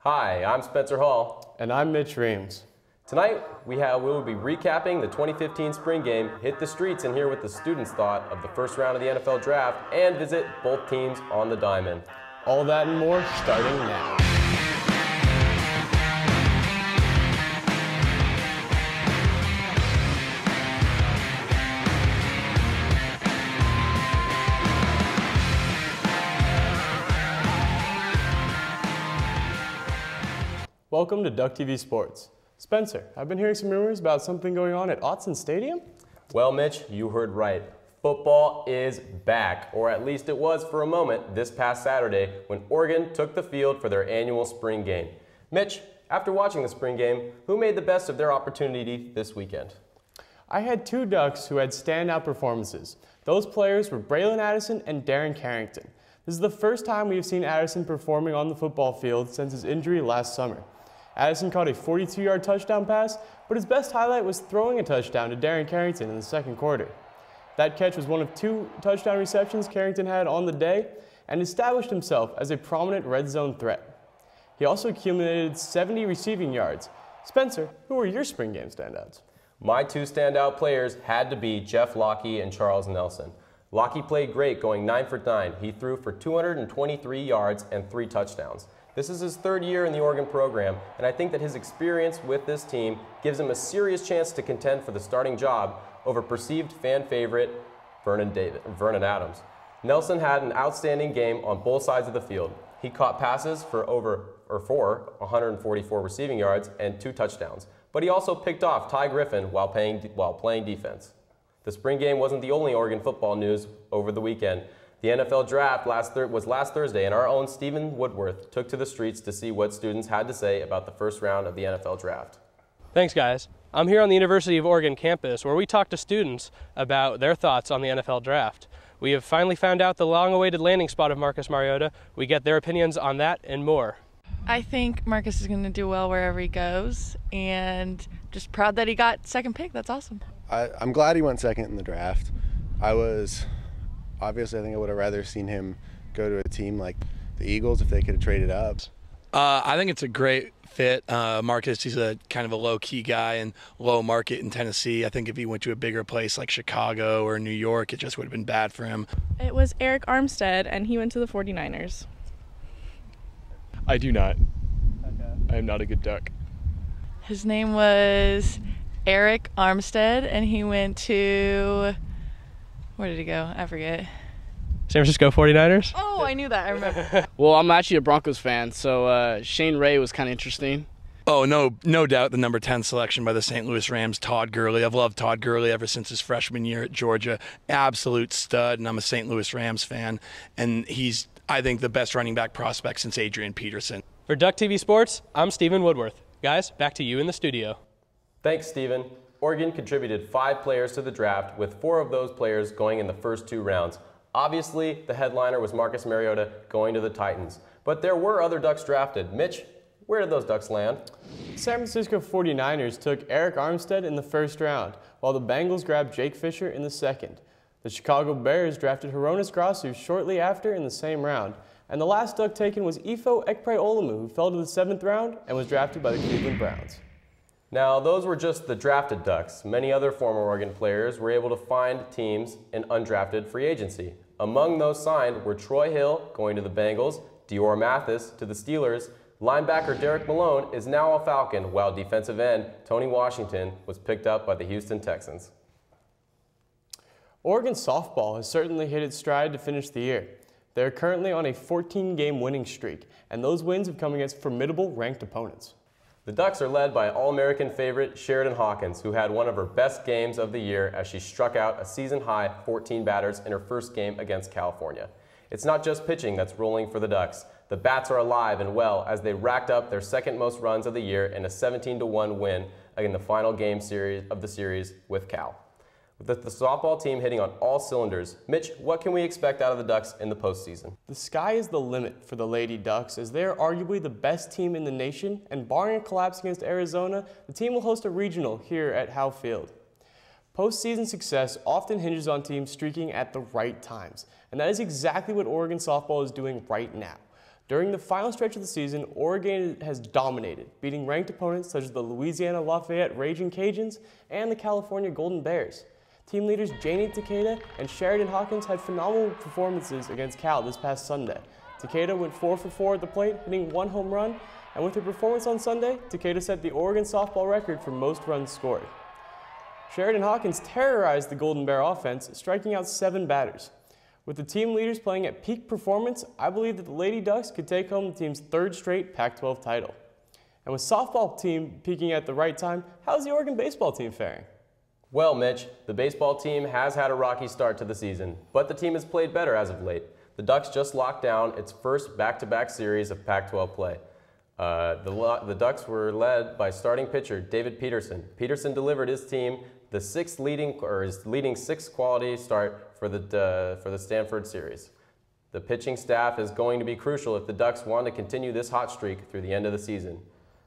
Hi, I'm Spencer Hall. And I'm Mitch Reams. Tonight, we will be recapping the 2015 spring game, hit the streets and hear what the students thought of the first round of the NFL Draft, and visit both teams on the diamond. All that and more starting now. Welcome to Duck TV Sports. Spencer, I've been hearing some rumors about something going on at Autzen Stadium? Well, Mitch, you heard right. Football is back, or at least it was for a moment this past Saturday when Oregon took the field for their annual spring game. Mitch, after watching the spring game, who made the best of their opportunity this weekend? I had two Ducks who had standout performances. Those players were Braylon Addison and Darren Carrington. This is the first time we have seen Addison performing on the football field since his injury last summer. Addison caught a 42-yard touchdown pass, but his best highlight was throwing a touchdown to Darren Carrington in the second quarter. That catch was one of two touchdown receptions Carrington had on the day and established himself as a prominent red zone threat. He also accumulated 70 receiving yards. Spencer, who were your spring game standouts? My two standout players had to be Jeff Lockie and Charles Nelson. Lockie played great, going 9 for 9. He threw for 223 yards and 3 touchdowns. This is his third year in the Oregon program, and I think that his experience with this team gives him a serious chance to contend for the starting job over perceived fan favorite Vernon Adams. Nelson had an outstanding game on both sides of the field. He caught passes for 144 receiving yards and 2 touchdowns, but he also picked off Ty Griffin while playing defense. The spring game wasn't the only Oregon football news over the weekend. The NFL Draft was last Thursday, and our own Stephen Woodworth took to the streets to see what students had to say about the first round of the NFL Draft. Thanks, guys. I'm here on the University of Oregon campus where we talk to students about their thoughts on the NFL Draft. We have finally found out the long-awaited landing spot of Marcus Mariota. We get their opinions on that and more. I think Marcus is going to do well wherever he goes, and just proud that he got second pick. That's awesome. I'm glad he went second in the draft. Obviously, I think I would have rather seen him go to a team like the Eagles if they could have traded up. I think it's a great fit. Marcus, he's a kind of a low-key guy and low market in Tennessee. I think if he went to a bigger place like Chicago or New York, it just would have been bad for him. It was Eric Armstead, and he went to the 49ers. I do not. Okay. I am not a good Duck. His name was Eric Armstead, and he went to... Where did he go? I forget. San Francisco 49ers? Oh, I knew that. I remember. Well, I'm actually a Broncos fan, so Shane Ray was kind of interesting. Oh, no doubt the number 10 selection by the St. Louis Rams, Todd Gurley. I've loved Todd Gurley ever since his freshman year at Georgia. Absolute stud, and I'm a St. Louis Rams fan. And he's, I think, the best running back prospect since Adrian Peterson. For Duck TV Sports, I'm Stephen Woodworth. Guys, back to you in the studio. Thanks, Stephen. Oregon contributed 5 players to the draft, with 4 of those players going in the first 2 rounds. Obviously, the headliner was Marcus Mariota going to the Titans. But there were other Ducks drafted. Mitch, where did those Ducks land? San Francisco 49ers took Eric Armstead in the first round, while the Bengals grabbed Jake Fisher in the second. The Chicago Bears drafted Hronis Grasu shortly after in the same round. And the last Duck taken was Ifo Ekpre-Olumu, who fell to the 7th round and was drafted by the Cleveland Browns. Now, those were just the drafted Ducks. Many other former Oregon players were able to find teams in undrafted free agency. Among those signed were Troy Hill going to the Bengals, Dior Mathis to the Steelers, linebacker Derek Malone is now a Falcon, while defensive end Tony Washington was picked up by the Houston Texans. Oregon softball has certainly hit its stride to finish the year. They're currently on a 14-game winning streak, and those wins have come against formidable ranked opponents. The Ducks are led by All-American favorite Sheridan Hawkins, who had one of her best games of the year as she struck out a season-high 14 batters in her first game against California. It's not just pitching that's rolling for the Ducks. The bats are alive and well as they racked up their second most runs of the year in a 17-1 win in the final game of the series with Cal. With the softball team hitting on all cylinders, Mitch, what can we expect out of the Ducks in the postseason? The sky is the limit for the Lady Ducks, as they are arguably the best team in the nation, and barring a collapse against Arizona, the team will host a regional here at Howe Field. Postseason success often hinges on teams streaking at the right times, and that is exactly what Oregon softball is doing right now. During the final stretch of the season, Oregon has dominated, beating ranked opponents such as the Louisiana Lafayette Raging Cajuns and the California Golden Bears. Team leaders Janie Takeda and Sheridan Hawkins had phenomenal performances against Cal this past Sunday. Takeda went 4 for 4 at the plate, hitting 1 home run, and with her performance on Sunday, Takeda set the Oregon softball record for most runs scored. Sheridan Hawkins terrorized the Golden Bear offense, striking out 7 batters. With the team leaders playing at peak performance, I believe that the Lady Ducks could take home the team's 3rd straight Pac-12 title. And with softball team peaking at the right time, how's the Oregon baseball team faring? Well, Mitch, the baseball team has had a rocky start to the season, but the team has played better as of late. The Ducks just locked down its first back-to-back series of Pac-12 play. The Ducks were led by starting pitcher David Peterson. Peterson delivered his team his leading 6th quality start for the Stanford series. The pitching staff is going to be crucial if the Ducks want to continue this hot streak through the end of the season.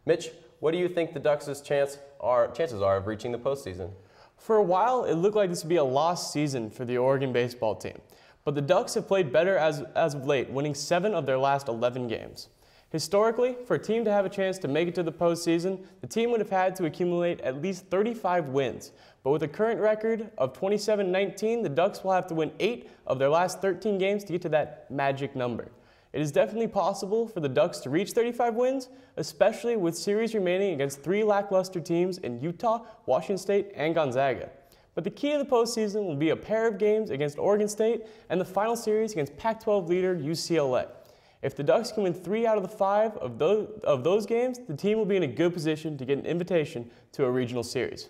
Mitch, what do you think the Ducks' chances are of reaching the postseason? For a while, it looked like this would be a lost season for the Oregon baseball team, but the Ducks have played better as of late, winning 7 of their last 11 games. Historically, for a team to have a chance to make it to the postseason, the team would have had to accumulate at least 35 wins. But with a current record of 27-19, the Ducks will have to win 8 of their last 13 games to get to that magic number. It is definitely possible for the Ducks to reach 35 wins, especially with series remaining against 3 lackluster teams in Utah, Washington State, and Gonzaga. But the key to the postseason will be a pair of games against Oregon State and the final series against Pac-12 leader UCLA. If the Ducks can win 3 out of the 5 of those games, the team will be in a good position to get an invitation to a regional series.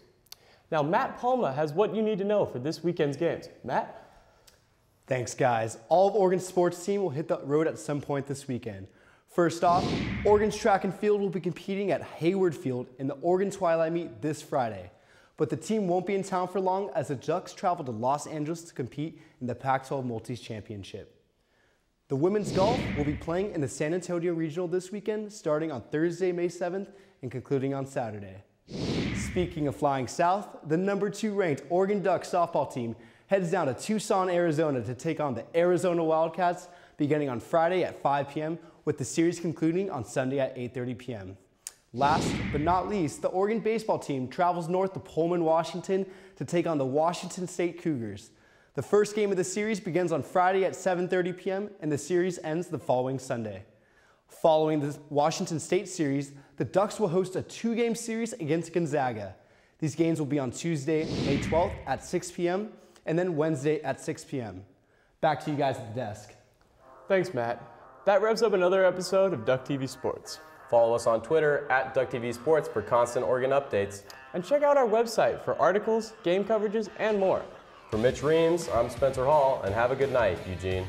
Now, Matt Palma has what you need to know for this weekend's games. Matt? Thanks, guys. All of Oregon's sports team will hit the road at some point this weekend. First off, Oregon's track and field will be competing at Hayward Field in the Oregon Twilight Meet this Friday. But the team won't be in town for long as the Ducks travel to Los Angeles to compete in the Pac-12 Multis Championship. The women's golf will be playing in the San Antonio Regional this weekend, starting on Thursday, May 7th and concluding on Saturday. Speaking of flying south, the number 2 ranked Oregon Ducks softball team heads down to Tucson, Arizona to take on the Arizona Wildcats beginning on Friday at 5 p.m. with the series concluding on Sunday at 8:30 p.m. Last but not least, the Oregon baseball team travels north to Pullman, Washington to take on the Washington State Cougars. The first game of the series begins on Friday at 7:30 p.m. and the series ends the following Sunday. Following the Washington State series, the Ducks will host a 2-game series against Gonzaga. These games will be on Tuesday, May 12th at 6 p.m. and then Wednesday at 6 p.m. Back to you guys at the desk. Thanks, Matt. That wraps up another episode of Duck TV Sports. Follow us on Twitter at DuckTV Sports for constant Oregon updates. And check out our website for articles, game coverages, and more. For Mitch Reams, I'm Spencer Hall, and have a good night, Eugene.